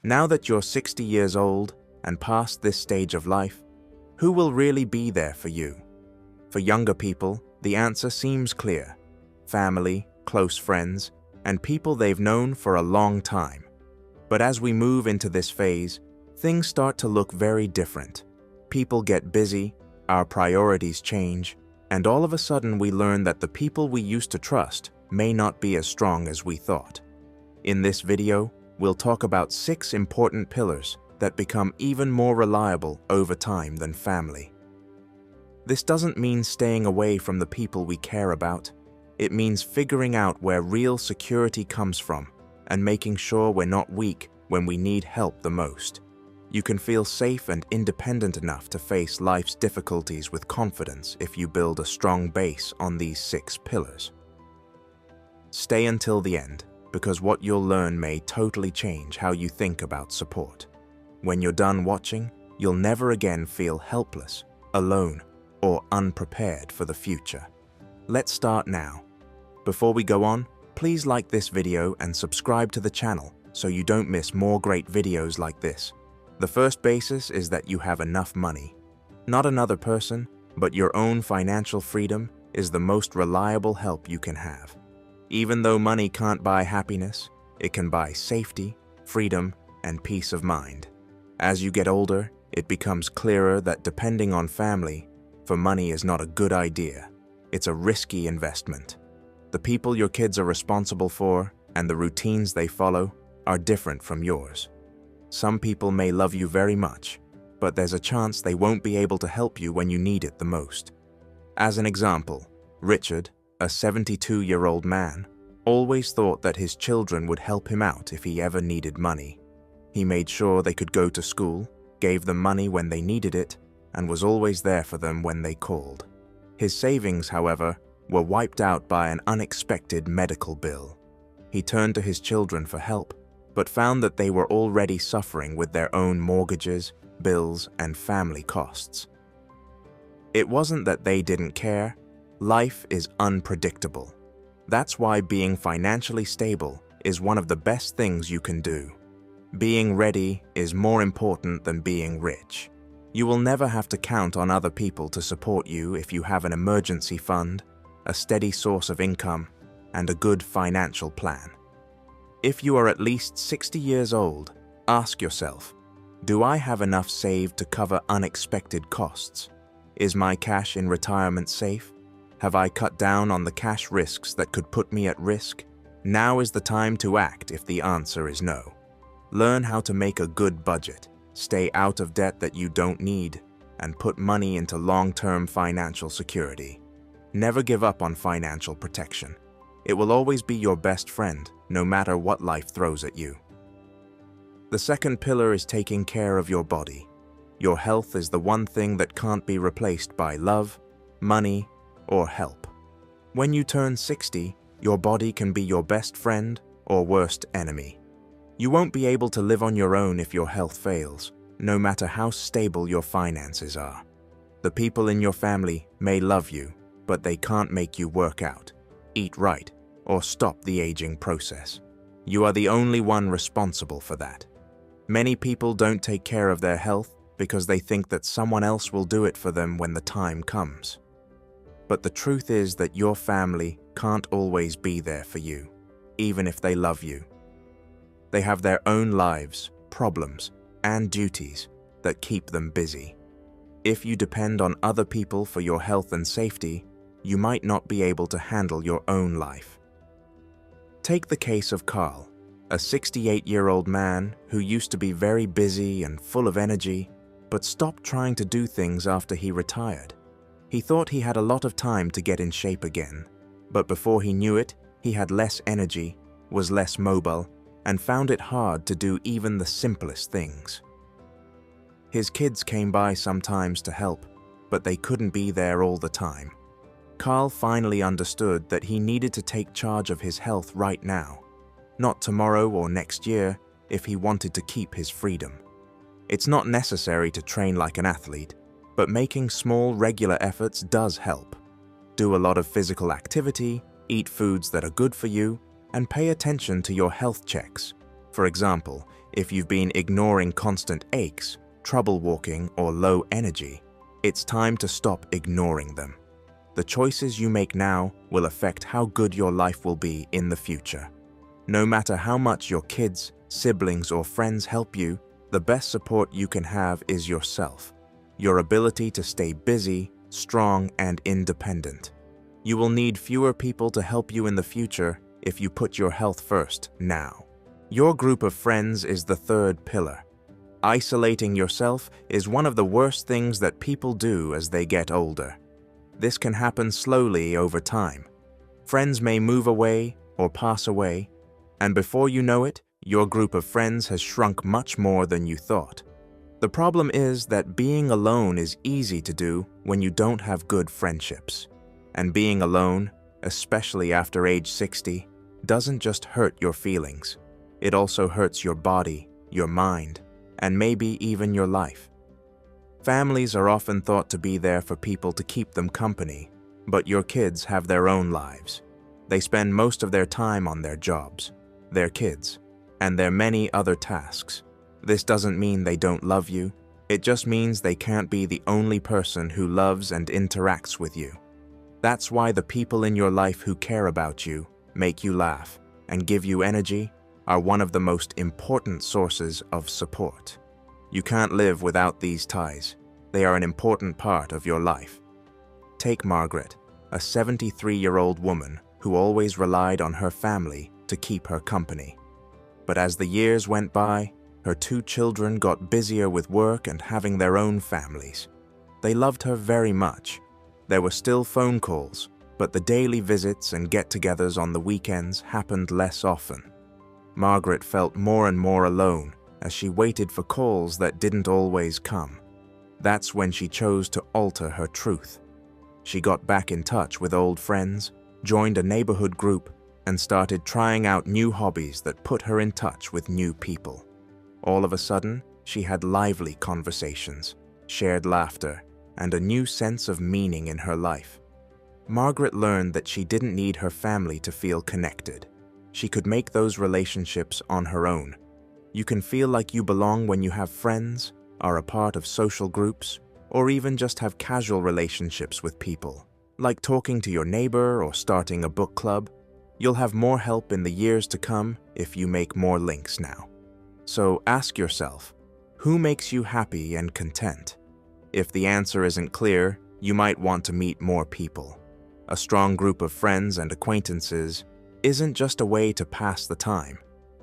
Now that you're 60 years old and past this stage of life, who will really be there for you? For younger people, the answer seems clear: family, close friends, and people they've known for a long time. But as we move into this phase, things start to look very different. People get busy, our priorities change, and all of a sudden we learn that the people we used to trust may not be as strong as we thought. In this video, we'll talk about 6 important pillars that become even more reliable over time than family. This doesn't mean staying away from the people we care about. It means figuring out where real security comes from and making sure we're not weak when we need help the most. You can feel safe and independent enough to face life's difficulties with confidence if you build a strong base on these 6 pillars. Stay until the end, because what you'll learn may totally change how you think about support. When you're done watching, you'll never again feel helpless, alone, or unprepared for the future. Let's start now. Before we go on, please like this video and subscribe to the channel so you don't miss more great videos like this. The first basis is that you have enough money. Not another person, but your own financial freedom is the most reliable help you can have. Even though money can't buy happiness, it can buy safety, freedom, and peace of mind. As you get older, it becomes clearer that depending on family for money is not a good idea. It's a risky investment. The people your kids are responsible for and the routines they follow are different from yours. Some people may love you very much, but there's a chance they won't be able to help you when you need it the most. As an example, Richard, a 72-year-old man, always thought that his children would help him out if he ever needed money. He made sure they could go to school, gave them money when they needed it, and was always there for them when they called. His savings, however, were wiped out by an unexpected medical bill. He turned to his children for help, but found that they were already suffering with their own mortgages, bills, and family costs. It wasn't that they didn't care. Life is unpredictable. That's why being financially stable is one of the best things you can do. Being ready is more important than being rich. You will never have to count on other people to support you if you have an emergency fund, a steady source of income, and a good financial plan. If you are at least 60 years old, ask yourself, do I have enough saved to cover unexpected costs? Is my cash in retirement safe? Have I cut down on the cash risks that could put me at risk? Now is the time to act if the answer is no. Learn how to make a good budget, stay out of debt that you don't need, and put money into long-term financial security. Never give up on financial protection. It will always be your best friend, no matter what life throws at you. The second pillar is taking care of your body. Your health is the one thing that can't be replaced by love, money, or help. When you turn 60, your body can be your best friend or worst enemy. You won't be able to live on your own if your health fails, no matter how stable your finances are. The people in your family may love you, but they can't make you work out, eat right, or stop the aging process. You are the only one responsible for that. Many people don't take care of their health because they think that someone else will do it for them when the time comes. But the truth is that your family can't always be there for you, even if they love you. They have their own lives, problems, and duties that keep them busy. If you depend on other people for your health and safety, you might not be able to handle your own life. Take the case of Carl, a 68-year-old man who used to be very busy and full of energy, but stopped trying to do things after he retired. He thought he had a lot of time to get in shape again, but before he knew it, he had less energy, was less mobile, and found it hard to do even the simplest things. His kids came by sometimes to help, but they couldn't be there all the time. Carl finally understood that he needed to take charge of his health right now, not tomorrow or next year, if he wanted to keep his freedom. It's not necessary to train like an athlete, but making small, regular efforts does help. Do a lot of physical activity, eat foods that are good for you, and pay attention to your health checks. For example, If you've been ignoring constant aches, trouble walking, or low energy, it's time to stop ignoring them. The choices you make now will affect how good your life will be in the future. No matter how much your kids, siblings, or friends help you, the best support you can have is yourself. Your ability to stay busy, strong, and independent. You will need fewer people to help you in the future if you put your health first now. Your group of friends is the third pillar. Isolating yourself is one of the worst things that people do as they get older. This can happen slowly over time. Friends may move away or pass away, and before you know it, your group of friends has shrunk much more than you thought. The problem is that being alone is easy to do when you don't have good friendships. And being alone, especially after age 60, doesn't just hurt your feelings. It also hurts your body, your mind, and maybe even your life. Families are often thought to be there for people to keep them company, but your kids have their own lives. They spend most of their time on their jobs, their kids, and their many other tasks. This doesn't mean they don't love you. It just means they can't be the only person who loves and interacts with you. That's why the people in your life who care about you, make you laugh, and give you energy are one of the most important sources of support. You can't live without these ties. They are an important part of your life. Take Margaret, a 73-year-old woman who always relied on her family to keep her company. But as the years went by, her 2 children got busier with work and having their own families. They loved her very much. There were still phone calls, but the daily visits and get-togethers on the weekends happened less often. Margaret felt more and more alone as she waited for calls that didn't always come. That's when she chose to alter her truth. She got back in touch with old friends, joined a neighborhood group, and started trying out new hobbies that put her in touch with new people. All of a sudden, she had lively conversations, shared laughter, and a new sense of meaning in her life. Margaret learned that she didn't need her family to feel connected. She could make those relationships on her own. You can feel like you belong when you have friends, are a part of social groups, or even just have casual relationships with people, like talking to your neighbor or starting a book club. You'll have more help in the years to come if you make more links now. So ask yourself, who makes you happy and content? If the answer isn't clear, you might want to meet more people. A strong group of friends and acquaintances isn't just a way to pass the time.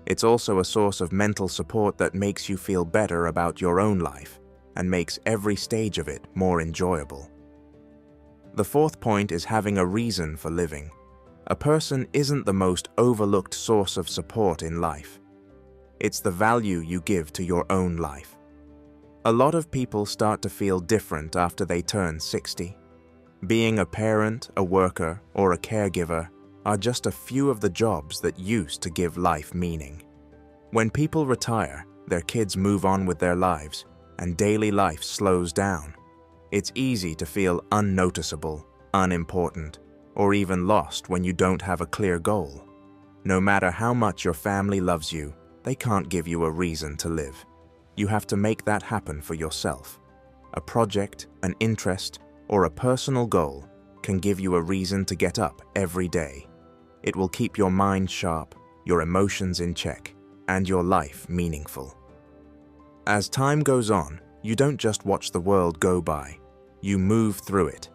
It's also a source of mental support that makes you feel better about your own life and makes every stage of it more enjoyable. The fourth point is having a reason for living. A person isn't the most overlooked source of support in life. It's the value you give to your own life. A lot of people start to feel different after they turn 60. Being a parent, a worker, or a caregiver are just a few of the jobs that used to give life meaning. When people retire, their kids move on with their lives, and daily life slows down. It's easy to feel unnoticeable, unimportant, or even lost when you don't have a clear goal. No matter how much your family loves you, they can't give you a reason to live. You have to make that happen for yourself. A project, an interest, or a personal goal can give you a reason to get up every day. It will keep your mind sharp, your emotions in check, and your life meaningful. As time goes on, you don't just watch the world go by, you move through it.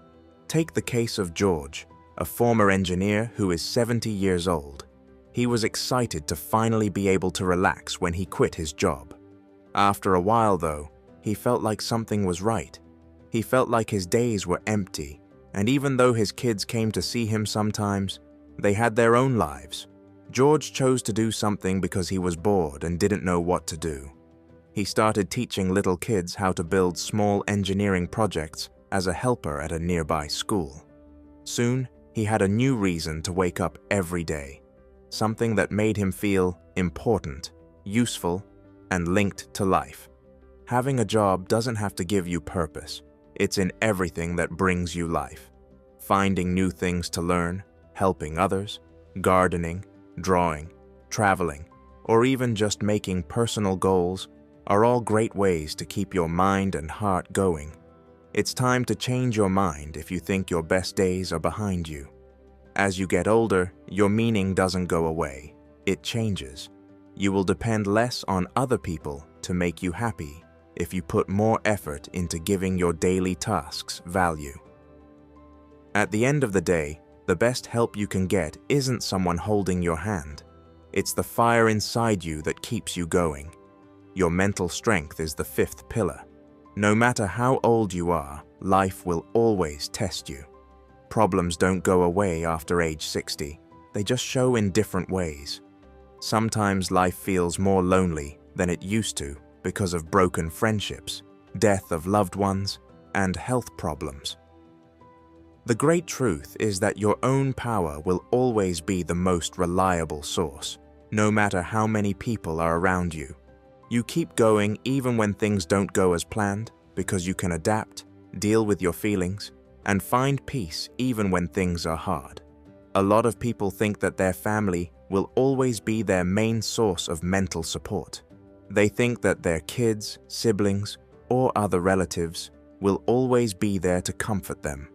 Take the case of George, a former engineer who is 70 years old. He was excited to finally be able to relax when he quit his job. After a while, though, he felt like something was right. He felt like his days were empty, and even though his kids came to see him sometimes, they had their own lives. George chose to do something because he was bored and didn't know what to do. He started teaching little kids how to build small engineering projects as a helper at a nearby school. Soon, he had a new reason to wake up every day, something that made him feel important, useful, and linked to life. Having a job doesn't have to give you purpose. It's in everything that brings you life. Finding new things to learn, helping others, gardening, drawing, traveling, or even just making personal goals are all great ways to keep your mind and heart going. It's time to change your mind if you think your best days are behind you. As you get older, your meaning doesn't go away. It changes. You will depend less on other people to make you happy if you put more effort into giving your daily tasks value. At the end of the day, the best help you can get isn't someone holding your hand. It's the fire inside you that keeps you going. Your mental strength is the fifth pillar. No matter how old you are, life will always test you. Problems don't go away after age 60. They just show in different ways. Sometimes life feels more lonely than it used to because of broken friendships, death of loved ones, and health problems. The great truth is that your own power will always be the most reliable source, no matter how many people are around you. You keep going even when things don't go as planned because you can adapt, deal with your feelings, and find peace even when things are hard. A lot of people think that their family will always be their main source of mental support. They think that their kids, siblings, or other relatives will always be there to comfort them.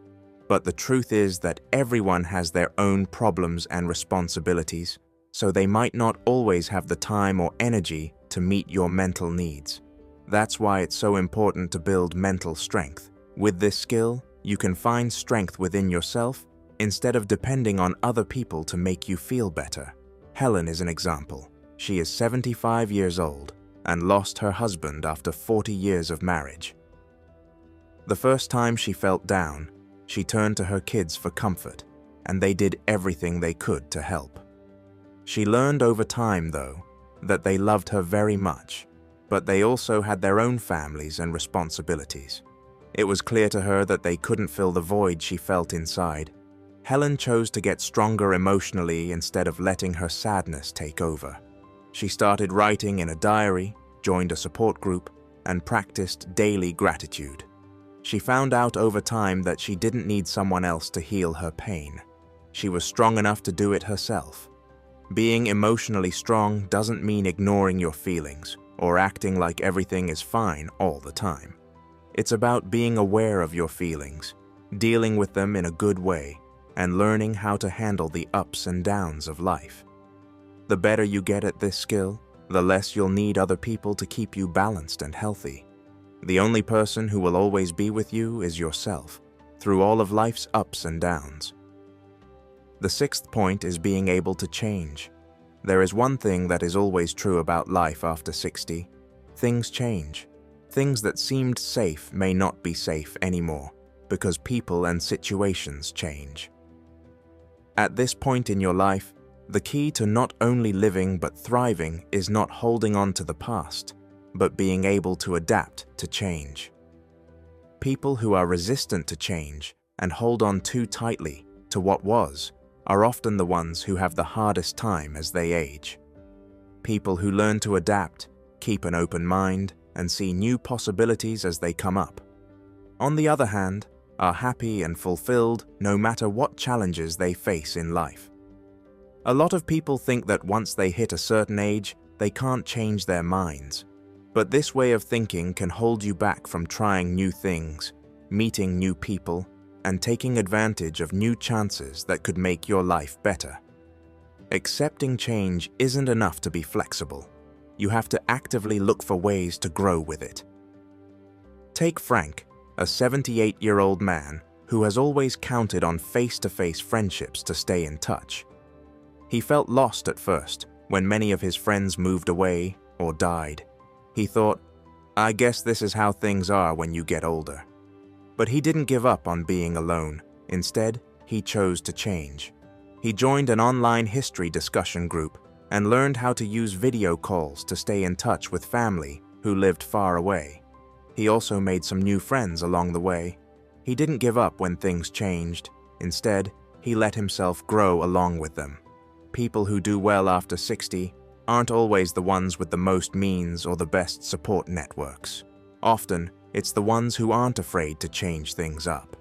But the truth is that everyone has their own problems and responsibilities, so they might not always have the time or energy to meet your mental needs. That's why it's so important to build mental strength. With this skill, you can find strength within yourself instead of depending on other people to make you feel better. Helen is an example. She is 75 years old and lost her husband after 40 years of marriage. The first time she felt down, she turned to her kids for comfort, and they did everything they could to help. She learned over time, though, that they loved her very much, but they also had their own families and responsibilities. It was clear to her that they couldn't fill the void she felt inside. Helen chose to get stronger emotionally instead of letting her sadness take over. She started writing in a diary, joined a support group, and practiced daily gratitude. She found out over time that she didn't need someone else to heal her pain. She was strong enough to do it herself. Being emotionally strong doesn't mean ignoring your feelings or acting like everything is fine all the time. It's about being aware of your feelings, dealing with them in a good way, and learning how to handle the ups and downs of life. The better you get at this skill, the less you'll need other people to keep you balanced and healthy. The only person who will always be with you is yourself, through all of life's ups and downs. The sixth point is being able to change. There is one thing that is always true about life after 60. Things change. Things that seemed safe may not be safe anymore, because people and situations change. At this point in your life, the key to not only living but thriving is not holding on to the past, but being able to adapt to change. People who are resistant to change and hold on too tightly to what was are often the ones who have the hardest time as they age. People who learn to adapt, keep an open mind, and see new possibilities as they come up, on the other hand, are happy and fulfilled no matter what challenges they face in life. A lot of people think that once they hit a certain age, they can't change their minds. But this way of thinking can hold you back from trying new things, meeting new people, and taking advantage of new chances that could make your life better. Accepting change isn't enough to be flexible. You have to actively look for ways to grow with it. Take Frank, a 78-year-old man who has always counted on face-to-face friendships to stay in touch. He felt lost at first when many of his friends moved away or died. He thought, I guess this is how things are when you get older. But he didn't give up on being alone. Instead, he chose to change. He joined an online history discussion group and learned how to use video calls to stay in touch with family who lived far away. He also made some new friends along the way. He didn't give up when things changed. Instead, he let himself grow along with them. People who do well after 60 aren't always the ones with the most means or the best support networks. Often, it's the ones who aren't afraid to change things up.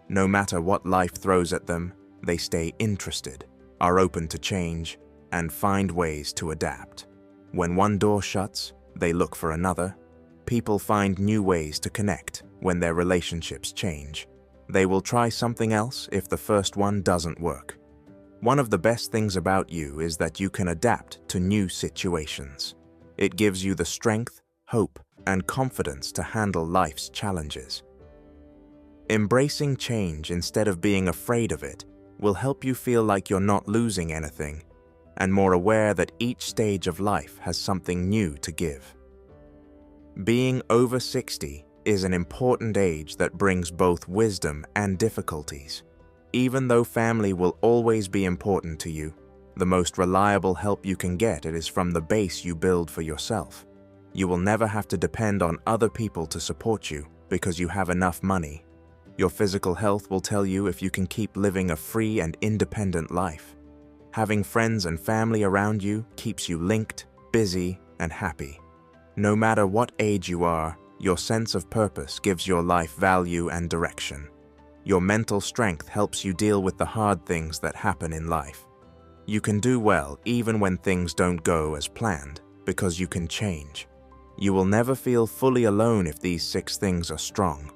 No matter what life throws at them, they stay interested, are open to change, and find ways to adapt. When one door shuts, they look for another. People find new ways to connect when their relationships change. They will try something else if the first one doesn't work. One of the best things about you is that you can adapt to new situations. It gives you the strength, hope, and confidence to handle life's challenges. Embracing change instead of being afraid of it will help you feel like you're not losing anything and more aware that each stage of life has something new to give. Being over 60 is an important age that brings both wisdom and difficulties. Even though family will always be important to you, the most reliable help you can get is from the base you build for yourself. You will never have to depend on other people to support you because you have enough money. Your physical health will tell you if you can keep living a free and independent life. Having friends and family around you keeps you linked, busy, and happy. No matter what age you are, your sense of purpose gives your life value and direction. Your mental strength helps you deal with the hard things that happen in life. You can do well even when things don't go as planned because you can change. You will never feel fully alone if these 6 things are strong.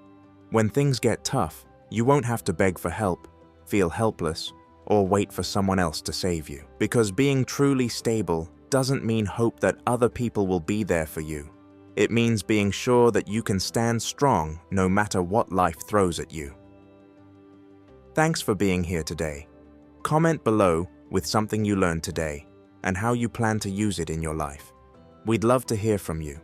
When things get tough, you won't have to beg for help, feel helpless, or wait for someone else to save you. Because being truly stable doesn't mean hope that other people will be there for you. It means being sure that you can stand strong no matter what life throws at you. Thanks for being here today. Comment below with something you learned today and how you plan to use it in your life. We'd love to hear from you.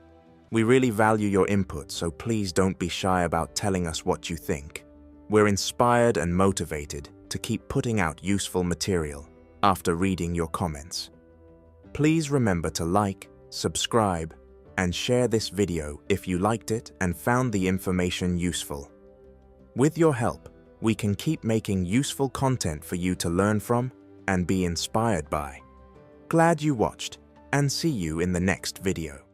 We really value your input, so please don't be shy about telling us what you think. We're inspired and motivated to keep putting out useful material after reading your comments. Please remember to like, subscribe, and share this video if you liked it and found the information useful. With your help, we can keep making useful content for you to learn from and be inspired by. Glad you watched, and see you in the next video.